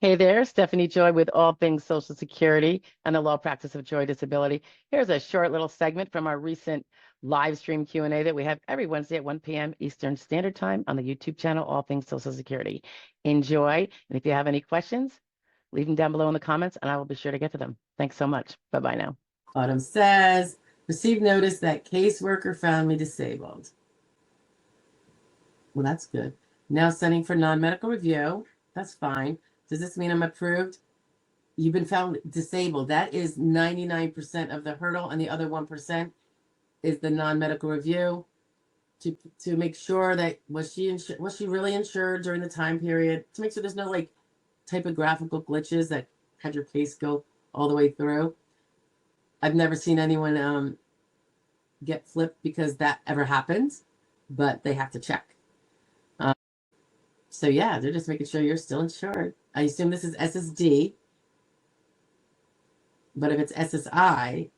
Hey there, Stephanie Joy with All Things Social Security and the Law Practice of Joy Disability. Here's a short little segment from our recent live stream Q&A that we have every Wednesday at 1 p.m. Eastern Standard Time on the YouTube channel, All Things Social Security. Enjoy, and if you have any questions, leave them down below in the comments and I will be sure to get to them. Thanks so much. Bye-bye now. Autumn says, received notice that caseworker found me disabled. Well, that's good. Now sending for non-medical review. That's fine. Does this mean I'm approved? You've been found disabled. That is 99% of the hurdle, and the other 1% is the non-medical review to make sure that was she really insured during the time period, to make sure there's no like typographical glitches that had your case go all the way through. I've never seen anyone get flipped because that ever happens, but they have to check. So yeah, they're just making sure you're still insured. I assume this is SSD, but if it's SSI,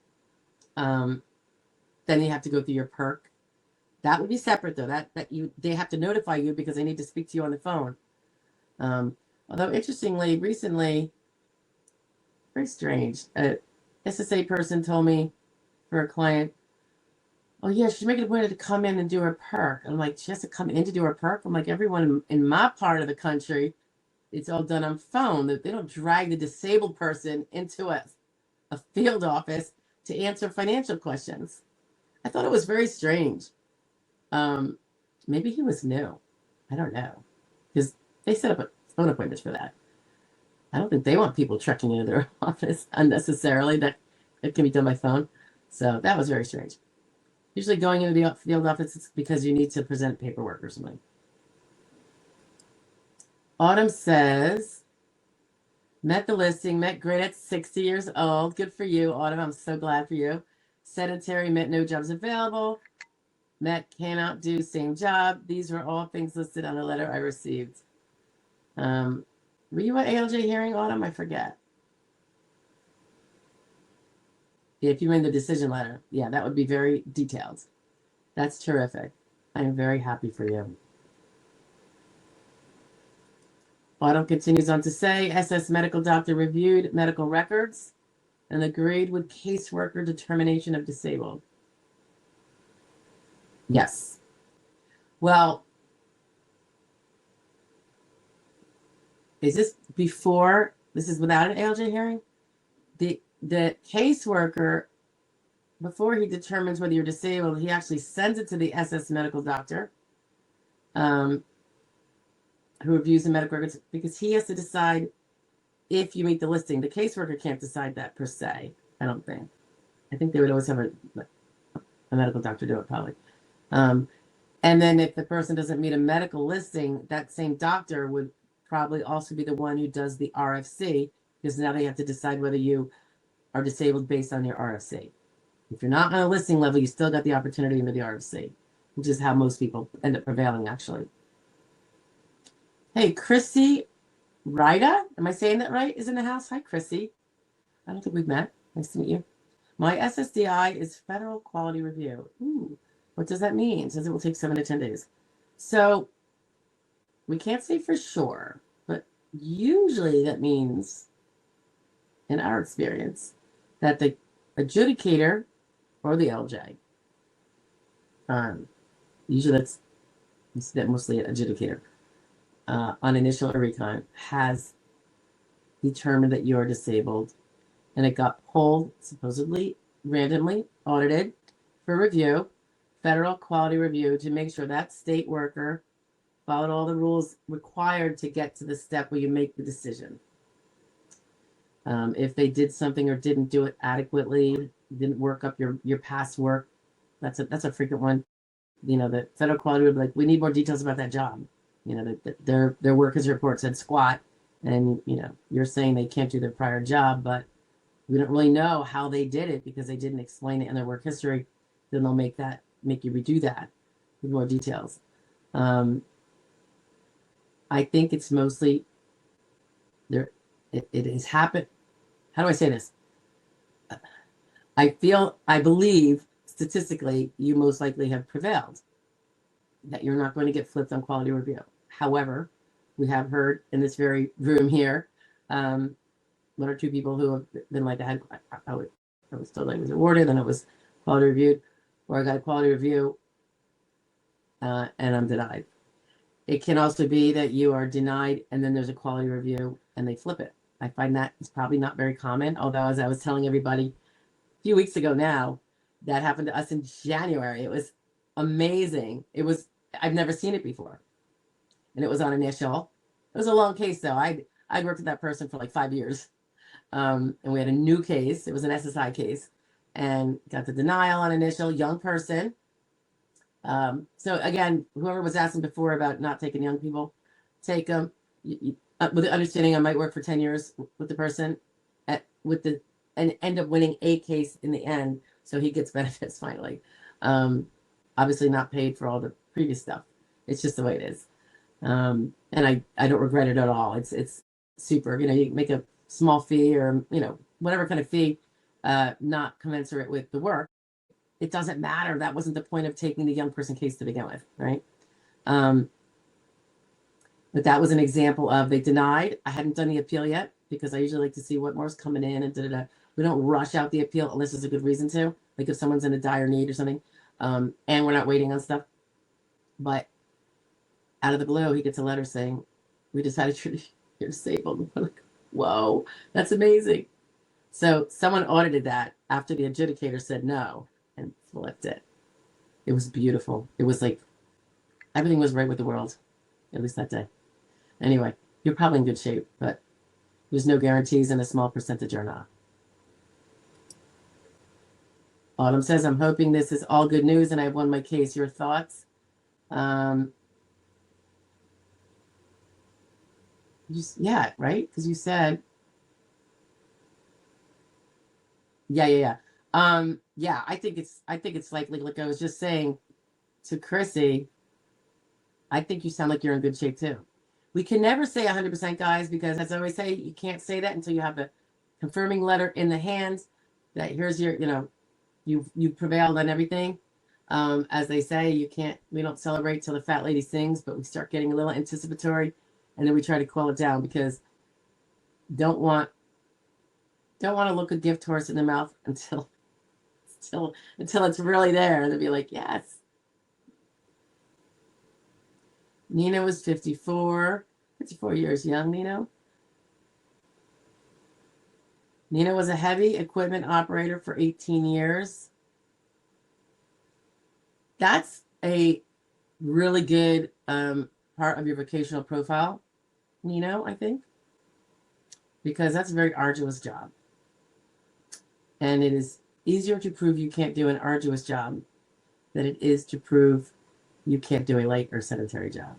then you have to go through your perk. That would be separate though. They have to notify you because they need to speak to you on the phone. Although interestingly, recently, very strange, a SSA person told me for a client, oh yeah, she's making a point to come in and do her perk. I'm like, she has to come in to do her perk? I'm like, everyone in my part of the country, it's all done on phone. They don't drag the disabled person into a field office to answer financial questions. I thought it was very strange. Maybe he was new. I don't know. Because they set up a phone appointment for that. I don't think they want people trekking into their office unnecessarily. That it can be done by phone. So that was very strange. Usually going into the field office is because you need to present paperwork or something. Autumn says, met the listing, met great at 60 years old. Good for you, Autumn. I'm so glad for you. Sedentary, met no jobs available. Met cannot do same job. These were all things listed on the letter I received. Were you at ALJ hearing, Autumn? I forget. If you were in the decision letter, yeah, that would be very detailed. That's terrific. I am very happy for you. Autumn continues on to say, SS medical doctor reviewed medical records and agreed with caseworker determination of disabled. Yes. Well, is this before? This is without an ALJ hearing? The caseworker, before he determines whether you're disabled, he actually sends it to the SS medical doctor who reviews the medical records because he has to decide if you meet the listing. The caseworker can't decide that per se, I don't think. I think they would always have a medical doctor do it probably. And then if the person doesn't meet a medical listing, that same doctor would probably also be the one who does the RFC because now they have to decide whether you are disabled based on your RFC. If you're not on a listing level, you still got the opportunity into the RFC, which is how most people end up prevailing, actually. Hey, Chrissy Ryda, am I saying that right, is in the house? Hi, Chrissy. I don't think we've met. Nice to meet you. My SSDI is Federal Quality Review. Ooh, what does that mean? It says it will take 7 to 10 days. So we can't say for sure, but usually that means, in our experience, that the adjudicator or the LJ, usually that's mostly an adjudicator, on initial recon has determined that you're disabled, and it got pulled, supposedly randomly audited for review, federal quality review, to make sure that state worker followed all the rules required to get to the step where you make the decision. If they did something or didn't do it adequately, didn't work up your past work, that's a frequent one. You know, the federal quality would be like, we need more details about that job. You know, their workers report said squat, and you know, you're saying they can't do their prior job, but we don't really know how they did it because they didn't explain it in their work history. Then they'll make you redo that with more details. I think it's mostly there. It has happened. How do I say this? I believe statistically you most likely have prevailed, that you're not going to get flipped on quality review. However, we have heard in this very room here One or two people who have been like, I was told I was awarded, and it was quality reviewed, or I got a quality review, and I'm denied. It can also be that you are denied, and then there's a quality review, and they flip it. I find that it's probably not very common, although as I was telling everybody a few weeks ago now, that happened to us in January. It was amazing. I've never seen it before. And it was on initial. It was a long case though. I'd worked with that person for like 5 years. And we had a new case. It was an SSI case, and got the denial on initial, young person. So again, whoever was asking before about not taking young people, take them with the understanding I might work for 10 years with the person and end up winning a case in the end. So he gets benefits finally. Obviously not paid for all the previous stuff. It's just the way it is. And I don't regret it at all. It's super, you make a small fee or, whatever kind of fee, not commensurate with the work. It doesn't matter. That wasn't the point of taking the young person case to begin with, right? But that was an example of they denied. I hadn't done the appeal yet because I usually like to see what more's coming in and da-da-da. We don't rush out the appeal unless there's a good reason to, like if someone's in a dire need or something, and we're not waiting on stuff. But out of the blue, he gets a letter saying, we decided you're disabled. We're like, whoa, that's amazing. So someone audited that after the adjudicator said no and flipped it. It was beautiful. It was like everything was right with the world, at least that day. Anyway, you're probably in good shape, but there's no guarantees, and a small percentage are not. Autumn says, I'm hoping this is all good news and I've won my case. Your thoughts? Yeah, right? Because you said, yeah. Yeah, I think it's likely. Like I was just saying to Chrissy, I think you sound like you're in good shape too. We can never say 100%, guys, because as I always say, you can't say that until you have the confirming letter in the hand that here's your, you prevailed on everything. As they say, we don't celebrate till the fat lady sings, but we start getting a little anticipatory, and then we try to cool it down because don't want to look a gift horse in the mouth until it's really there. And they'll be like, yes. Nina was 54 years young, Nina. Nina was a heavy equipment operator for 18 years. That's a really good part of your vocational profile, Nina, I think, because that's a very arduous job. And it is easier to prove you can't do an arduous job than it is to prove you can't do a light or sedentary job.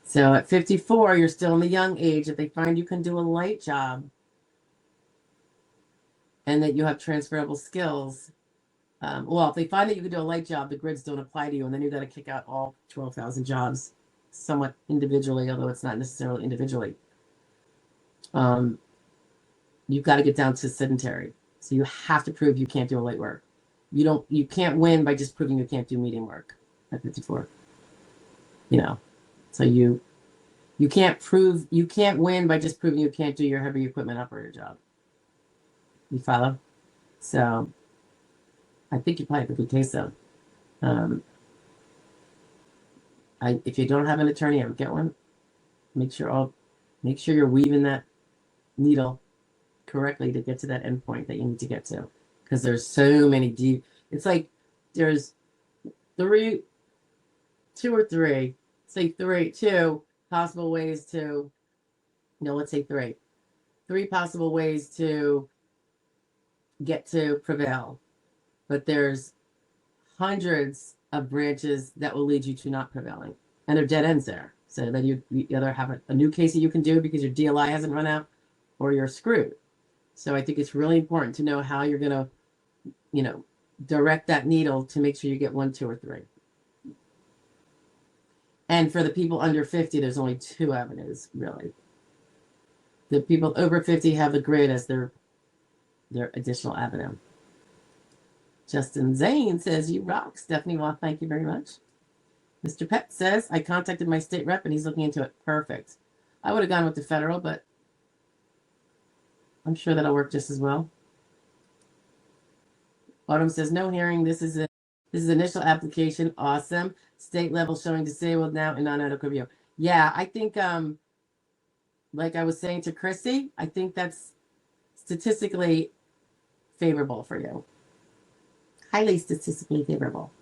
So at 54, you're still in the young age. If they find you can do a light job and that you have transferable skills, if they find that you can do a light job, the grids don't apply to you, and then you've got to kick out all 12,000 jobs somewhat individually, although it's not necessarily individually. You've got to get down to sedentary. So you have to prove you can't do a light work. You can't win by just proving you can't do medium work at 54. So you can't win by just proving you can't do your heavy equipment operator job. You follow? So I think you probably have a good case though. If you don't have an attorney, I would get one. Make sure you're weaving that needle correctly to get to that endpoint that you need to get to, because there's so many deep. It's like there's two possible ways to. Let's say three possible ways to get to prevail, but there's hundreds of branches that will lead you to not prevailing, and they're dead ends there. So then you either have a new case that you can do because your DLI hasn't run out, or you're screwed. So I think it's really important to know how you're going to, direct that needle to make sure you get 1, 2, or 3. And for the people under 50, there's only 2 avenues, really. The people over 50 have the grid as their additional avenue. Justin Zane says, you rock, Stephanie. Well, thank you very much. Mr. Pett says, I contacted my state rep and he's looking into it. Perfect. I would have gone with the federal, but I'm sure that'll work just as well. Autumn says no hearing. This is initial application. Awesome. State level showing disabled now and non-adequate view. Yeah, I think like I was saying to Chrissy, I think that's statistically favorable for you. Highly statistically favorable.